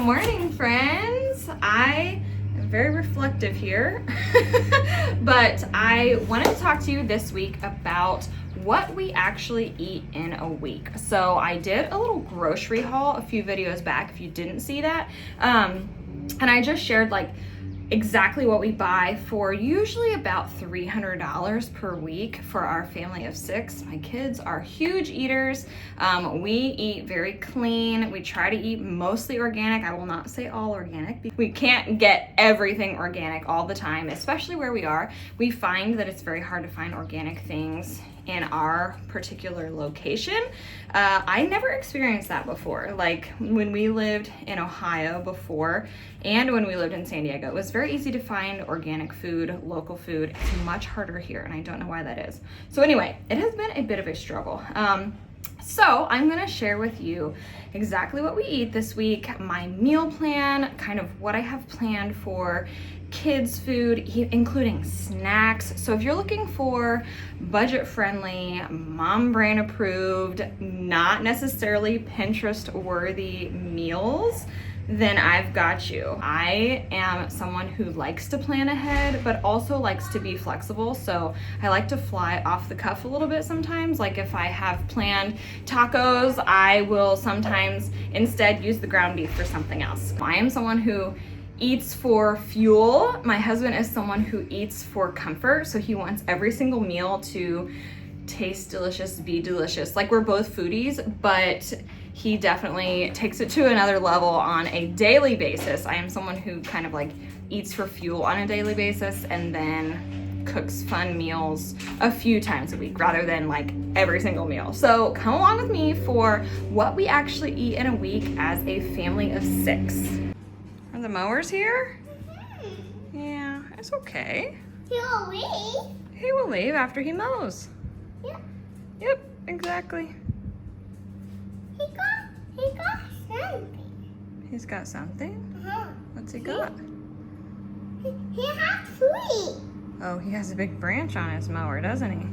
morning, friends. I am very reflective here, but I wanted to talk to you this week about what we actually eat in a week. So I did a little grocery haul a few videos back, if you didn't see that. And I just shared like exactly what we buy for usually about $300 per week for our family of 6. My kids are huge eaters. We eat very clean. We try to eat mostly organic. I will not say all organic. We can't get everything organic all the time, especially where we are. We find that it's very hard to find organic things in our particular location. I never experienced that before. Like when we lived in Ohio before and when we lived in San Diego, it was very easy to find organic food, local food. It's much harder here, and I don't know why that is. So anyway, it has been a bit of a struggle. So I'm gonna share with you exactly what we eat this week, my meal plan, kind of what I have planned for kids food, including snacks. So if you're looking for budget friendly, mom brain approved, not necessarily Pinterest worthy meals, then I've got you. I am someone who likes to plan ahead, but also likes to be flexible. So I like to fly off the cuff a little bit sometimes. Like if I have planned tacos, I will sometimes instead use the ground beef for something else. I am someone who eats for fuel. My husband is someone who eats for comfort. So he wants every single meal to taste delicious, be delicious. Like we're both foodies, but he definitely takes it to another level on a daily basis. I am someone who kind of like eats for fuel on a daily basis and then cooks fun meals a few times a week rather than like every single meal. So come along with me for what we actually eat in a week as a family of 6. Are the mowers here? Mm-hmm. Yeah, it's okay. He will leave. He will leave after he mows. Yep. Yep, exactly. He got something. He's got something? Uh-huh. What's he got? He has 3. Oh, he has a big branch on his mower, doesn't he?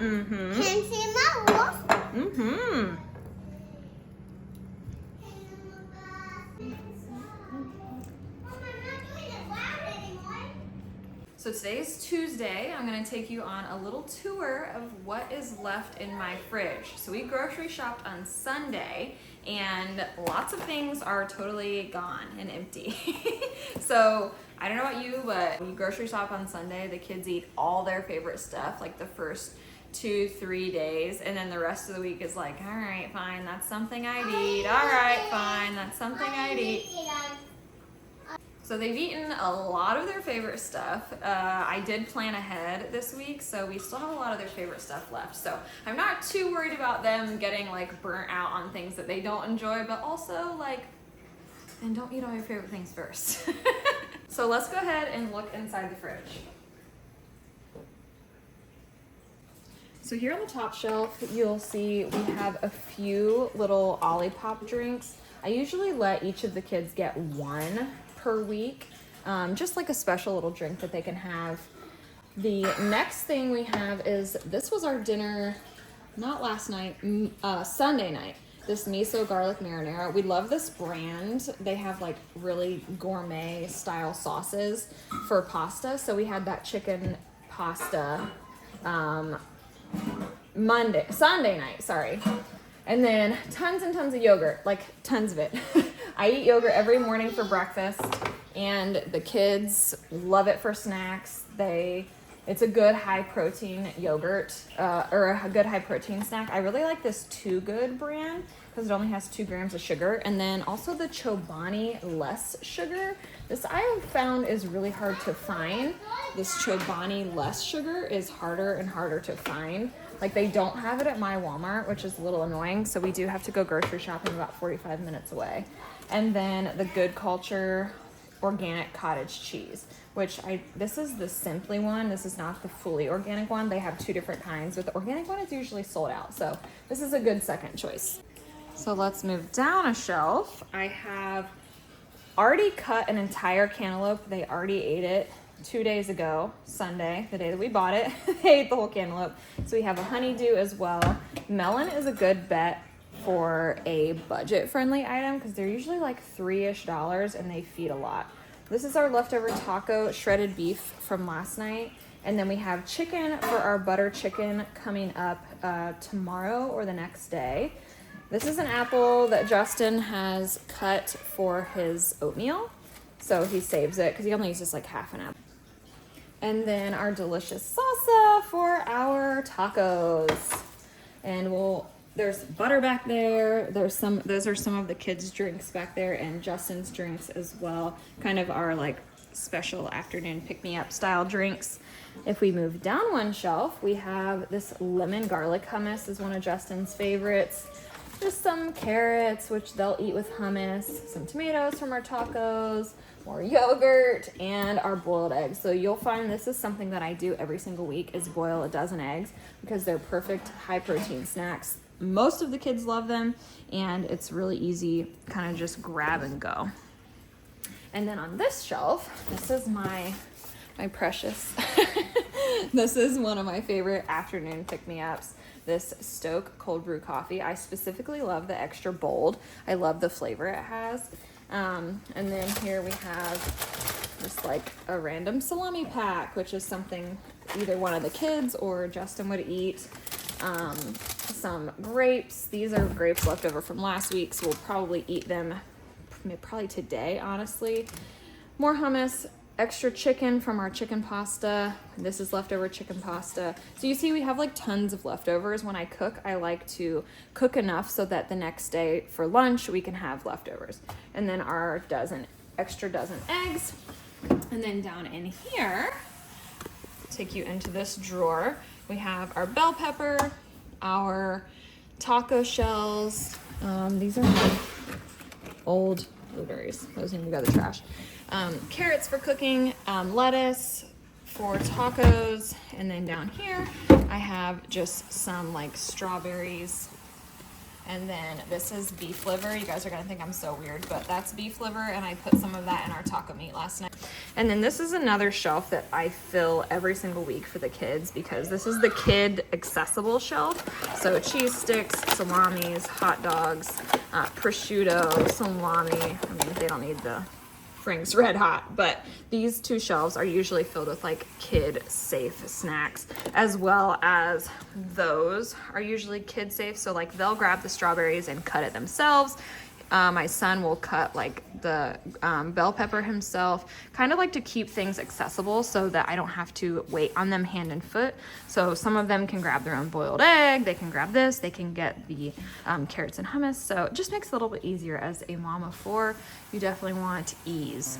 Mm-hmm. Can see my wolf? Mm-hmm. So today is Tuesday. I'm gonna take you on a little tour of what is left in my fridge. So we grocery shopped on Sunday and lots of things are totally gone and empty. So I don't know about you, but when you grocery shop on Sunday, the kids eat all their favorite stuff, like the first 2-3 days, and then the rest of the week is like, all right, fine, that's something I'd eat. All right, fine, that's something I'd eat. So they've eaten a lot of their favorite stuff. I did plan ahead this week, so we still have a lot of their favorite stuff left. So I'm not too worried about them getting like burnt out on things that they don't enjoy, but also like, and don't eat all your favorite things first. So let's go ahead and look inside the fridge. So here on the top shelf, you'll see we have a few little Olipop drinks. I usually let each of the kids get one per week, just like a special little drink that they can have. The next thing we have is, this was our dinner, not last night, Sunday night. This miso garlic marinara. We love this brand. They have like really gourmet style sauces for pasta. So we had that chicken pasta Sunday night, sorry. And then tons and tons of yogurt, like tons of it. I eat yogurt every morning for breakfast, and the kids love it for snacks. It's a good high protein yogurt, or a good high protein snack. I really like this Too Good brand because it only has 2 grams of sugar. And then also the Chobani Less Sugar. This I have found is really hard to find. This Chobani Less Sugar is harder and harder to find. Like, they don't have it at my Walmart, which is a little annoying. So we do have to go grocery shopping about 45 minutes away. And then the Good Culture organic cottage cheese, which this is the Simply one. This is not the fully organic one. They have 2 different kinds, but the organic one is usually sold out. So this is a good second choice. So let's move down a shelf. I have already cut an entire cantaloupe. They already ate it 2 days ago, Sunday, the day that we bought it. They ate the whole cantaloupe. So we have a honeydew as well. Melon is a good bet for a budget-friendly item because they're usually like $3-ish and they feed a lot. This is our leftover taco shredded beef from last night. And then we have chicken for our butter chicken coming up tomorrow or the next day. This is an apple that Justin has cut for his oatmeal. So he saves it because he only uses like half an apple. And then our delicious salsa for our tacos. And there's butter back there. Those are some of the kids' drinks back there and Justin's drinks as well. Kind of our like special afternoon pick-me-up style drinks. If we move down one shelf, we have this lemon garlic hummus is one of Justin's favorites. Just some carrots, which they'll eat with hummus, some tomatoes from our tacos, more yogurt, and our boiled eggs. So you'll find this is something that I do every single week is boil a dozen eggs because they're perfect high protein snacks. Most of the kids love them, and it's really easy, kind of just grab and go. And then on this shelf, this is my precious, this is one of my favorite afternoon pick-me-ups. This Stoke cold brew coffee. I specifically love the extra bold. I love the flavor it has. And then here we have just like a random salami pack, which is something either one of the kids or Justin would eat. Some grapes. These are grapes left over from last week, so we'll probably eat them probably today, honestly. More hummus. Extra chicken from our chicken pasta. This is leftover chicken pasta. So you see we have like tons of leftovers. When I cook, I like to cook enough so that the next day for lunch we can have leftovers. And then our extra dozen eggs. And then down in here, take you into this drawer. We have our bell pepper, our taco shells. These are my old blueberries. Those need to go to the trash. Carrots for cooking, lettuce for tacos, and then down here I have just some like strawberries, and then this is beef liver. You guys are gonna think I'm so weird, but that's beef liver, and I put some of that in our taco meat last night. And then this is another shelf that I fill every single week for the kids because this is the kid accessible shelf. So cheese sticks, salamis, hot dogs, prosciutto, salami. I mean, they don't need the Frank's Red Hot, but these 2 shelves are usually filled with like kid safe snacks, as well as those are usually kid safe. So like they'll grab the strawberries and cut it themselves. My son will cut like the bell pepper himself, kind of like to keep things accessible so that I don't have to wait on them hand and foot. So some of them can grab their own boiled egg, they can grab this, they can get the carrots and hummus. So it just makes it a little bit easier as a mom of 4. You definitely want ease.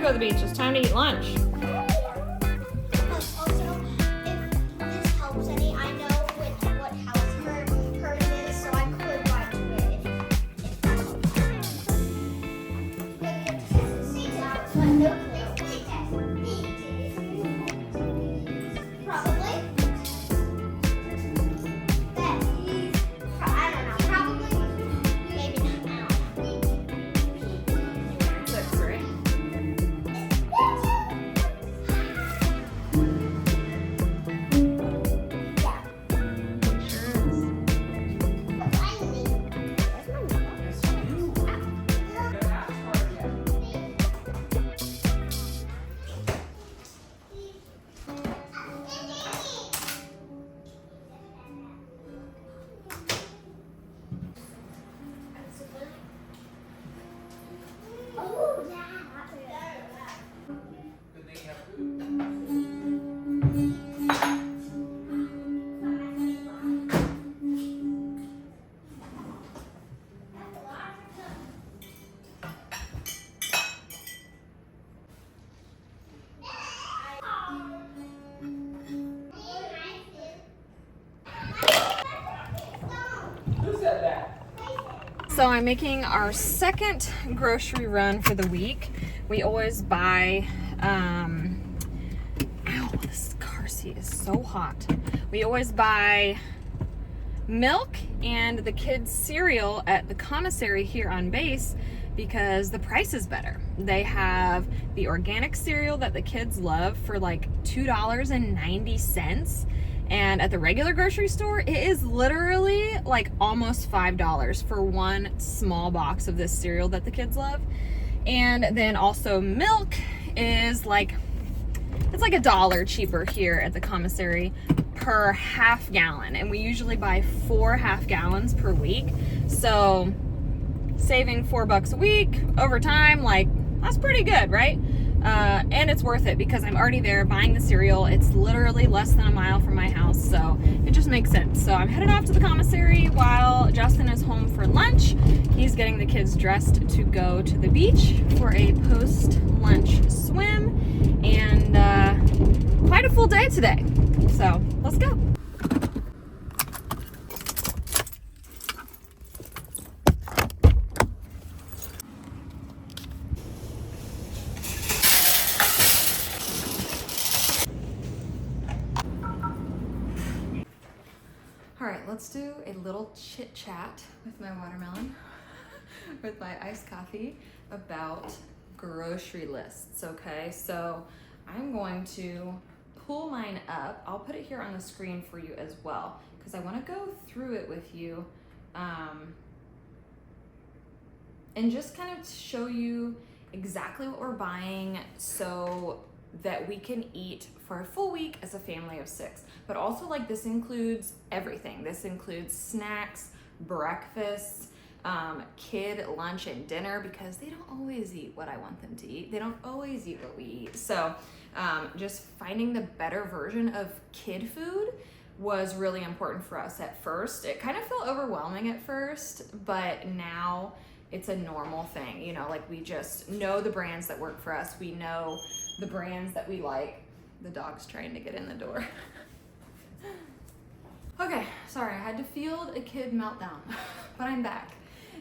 go to the beach. It's time to eat lunch. Also, if this helps any, I know what house her it is, so I could write to it if that helps. But no clue. Probably. I don't know. Probably. Maybe not. I don't know. 6, right? Oh, yeah. So I'm making our second grocery run for the week. We always buy, ow, this car seat is so hot. We always buy milk and the kids' cereal at the commissary here on base because the price is better. They have the organic cereal that the kids love for like $2.90. And at the regular grocery store, it is literally like almost $5 for one small box of this cereal that the kids love. And then also milk is like, it's like $1 cheaper here at the commissary per half gallon. And we usually buy 4 half gallons per week. So saving $4 a week over time, like that's pretty good, right? And it's worth it because I'm already there buying the cereal. It's literally less than a mile from my house, so it just makes sense. So I'm headed off to the commissary while Justin is home for lunch. He's getting the kids dressed to go to the beach for a post-lunch swim, and quite a full day today. So let's go. All right, let's do a little chit chat with my watermelon, with my iced coffee about grocery lists, okay? So I'm going to pull mine up. I'll put it here on the screen for you as well, because I wanna go through it with you and just kind of show you exactly what we're buying so that we can eat for a full week as a family of 6. But also, like, this includes everything. This includes snacks, breakfasts, kid lunch and dinner, because they don't always eat what I want them to eat. They don't always eat what we eat. So just finding the better version of kid food was really important for us at first. It kind of felt overwhelming at first, but now it's a normal thing. You know, like, we just know the brands that work for us. We know the brands that we like. The dog's trying to get in the door. Okay, sorry, I had to field a kid meltdown, but I'm back.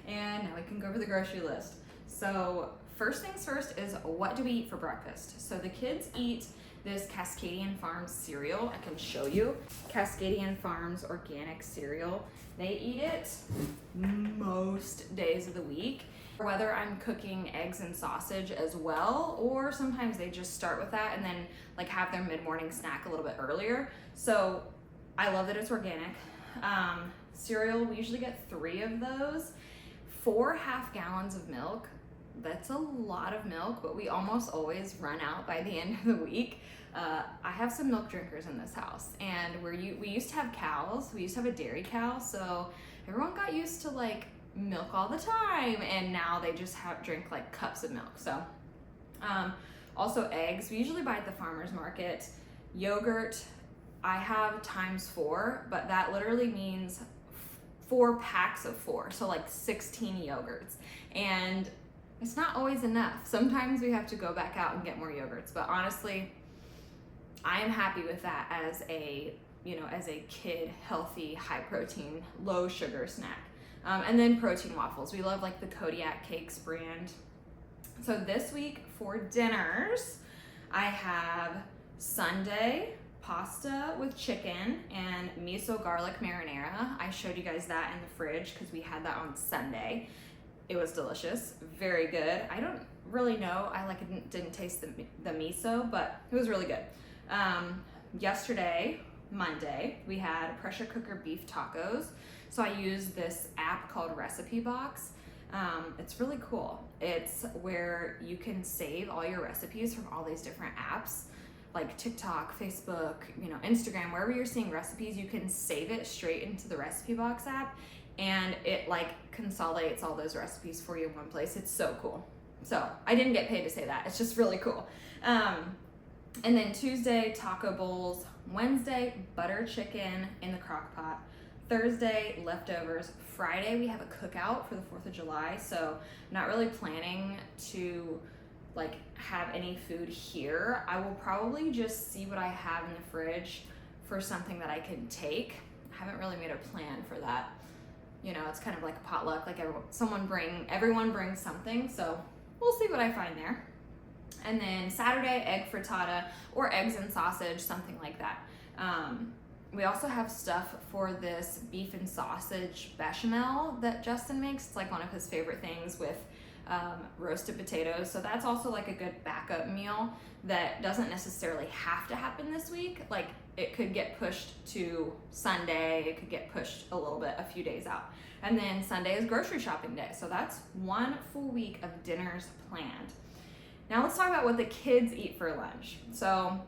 And now we can go over the grocery list. So first things first is, what do we eat for breakfast? So the kids eat this Cascadian Farms cereal. I can show you. Cascadian Farms organic cereal. They eat it most days of the week. Whether I'm cooking eggs and sausage as well, or sometimes they just start with that and then like have their mid-morning snack a little bit earlier. So I love that it's organic. Cereal, we usually get 3 of those. 4 half gallons of milk. That's a lot of milk, but we almost always run out by the end of the week. I have some milk drinkers in this house, and we used to have cows. We used to have a dairy cow, so everyone got used to like milk all the time, and now they just drink like cups of milk. So also eggs, we usually buy at the farmer's market. Yogurt, I have ×4, but that literally means 4 packs of 4, so like 16 yogurts. And it's not always enough. Sometimes we have to go back out and get more yogurts, but honestly, I am happy with that as a, as a kid, healthy, high protein, low sugar snack. And then protein waffles. We love like the Kodiak Cakes brand. So this week for dinners, I have Sunday pasta with chicken and miso garlic marinara. I showed you guys that in the fridge because we had that on Sunday. It was delicious, very good. I don't really know, I didn't taste the miso, but it was really good. Yesterday, Monday, we had pressure cooker beef tacos. So I used this app called Recipe Box. It's really cool. It's where you can save all your recipes from all these different apps, like TikTok, Facebook, Instagram, wherever you're seeing recipes, you can save it straight into the Recipe Box app, and it like consolidates all those recipes for you in one place. It's so cool. So I didn't get paid to say that. It's just really cool. And then Tuesday, taco bowls. Wednesday, butter chicken in the crock pot. Thursday, leftovers. Friday, we have a cookout for the 4th of July, so I'm not really planning to like have any food here. I will probably just see what I have in the fridge for something that I can take. I haven't really made a plan for that. It's kind of like a potluck, like everyone brings something, so we'll see what I find there. And then Saturday, egg frittata or eggs and sausage, something like that. We also have stuff for this beef and sausage bechamel that Justin makes. It's like one of his favorite things with roasted potatoes. So that's also like a good backup meal that doesn't necessarily have to happen this week. Like it could get pushed to Sunday. It could get pushed a little bit, a few days out. And then Sunday is grocery shopping day. So that's one full week of dinners planned. Now let's talk about what the kids eat for lunch. So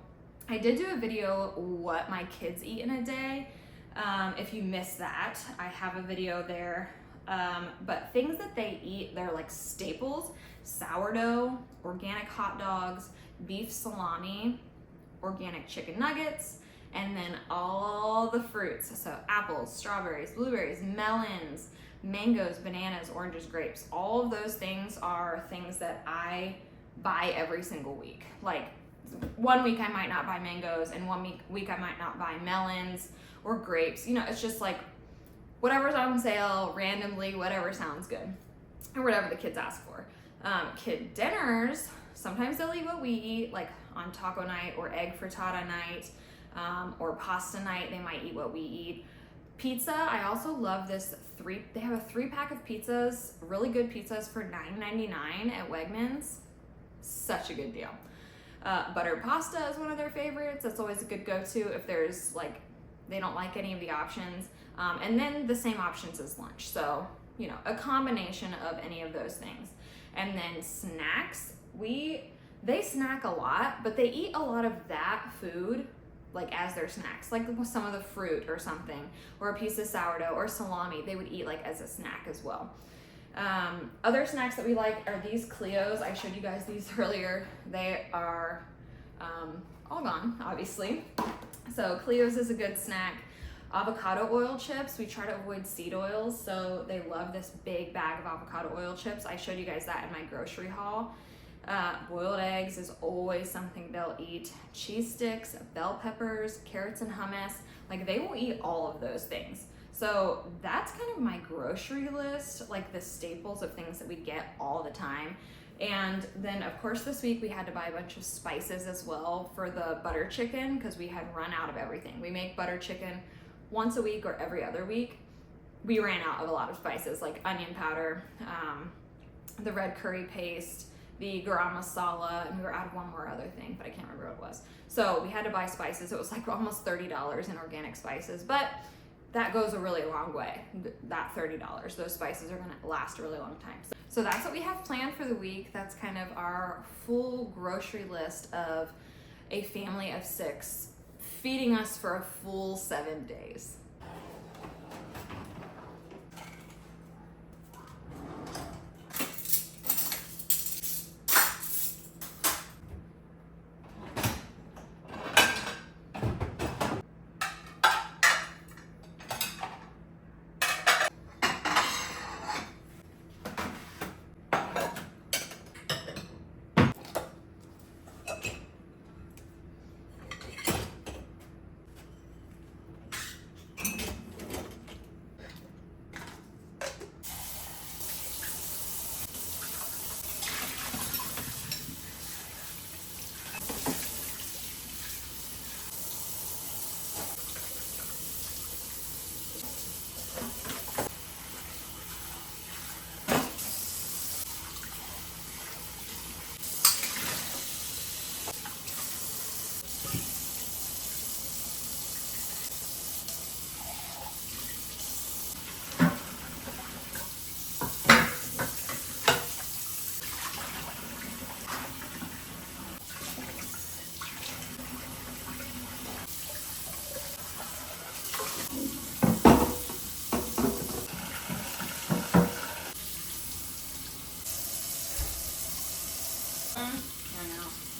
I did do a video what my kids eat in a day. If you missed that, I have a video there. But things that they eat, they're like staples: sourdough, organic hot dogs, beef salami, organic chicken nuggets, and then all the fruits. So apples, strawberries, blueberries, melons, mangoes, bananas, oranges, grapes. All of those things are things that I buy every single week. Like one week I might not buy mangoes, and one week I might not buy melons or grapes. It's just like whatever's on sale, randomly, whatever sounds good, or whatever the kids ask for. Kid dinners, sometimes they'll eat what we eat, like on taco night or egg frittata night, or pasta night, they might eat what we eat. Pizza, I also love this they have a 3-pack of pizzas, really good pizzas for $9.99 at Wegmans. Such a good deal. Buttered pasta is one of their favorites. That's always a good go-to if there's like, they don't like any of the options. And then the same options as lunch. So, a combination of any of those things. And then snacks, they snack a lot, but they eat a lot of that food like as their snacks, like some of the fruit or something, or a piece of sourdough or salami, they would eat like as a snack as well. Other snacks that we like are these Cleos. I showed you guys these earlier. They are all gone, obviously. So Cleos is a good snack. Avocado oil chips. We try to avoid seed oils, so they love this big bag of avocado oil chips. I showed you guys that in my grocery haul. Boiled eggs is always something they'll eat. Cheese sticks, bell peppers, carrots and hummus. Like they will eat all of those things. So that's kind of my grocery list, like the staples of things that we get all the time. And then of course this week we had to buy a bunch of spices as well for the butter chicken because we had run out of everything. We make butter chicken once a week or every other week. We ran out of a lot of spices like onion powder, the red curry paste, the garam masala, and we were out of one more other thing, but I can't remember what it was. So we had to buy spices. It was like almost $30 in organic spices, but that goes a really long way, that $30. Those spices are gonna last a really long time. So that's what we have planned for the week. That's kind of our full grocery list of a family of 6 feeding us for a full 7 days. I know.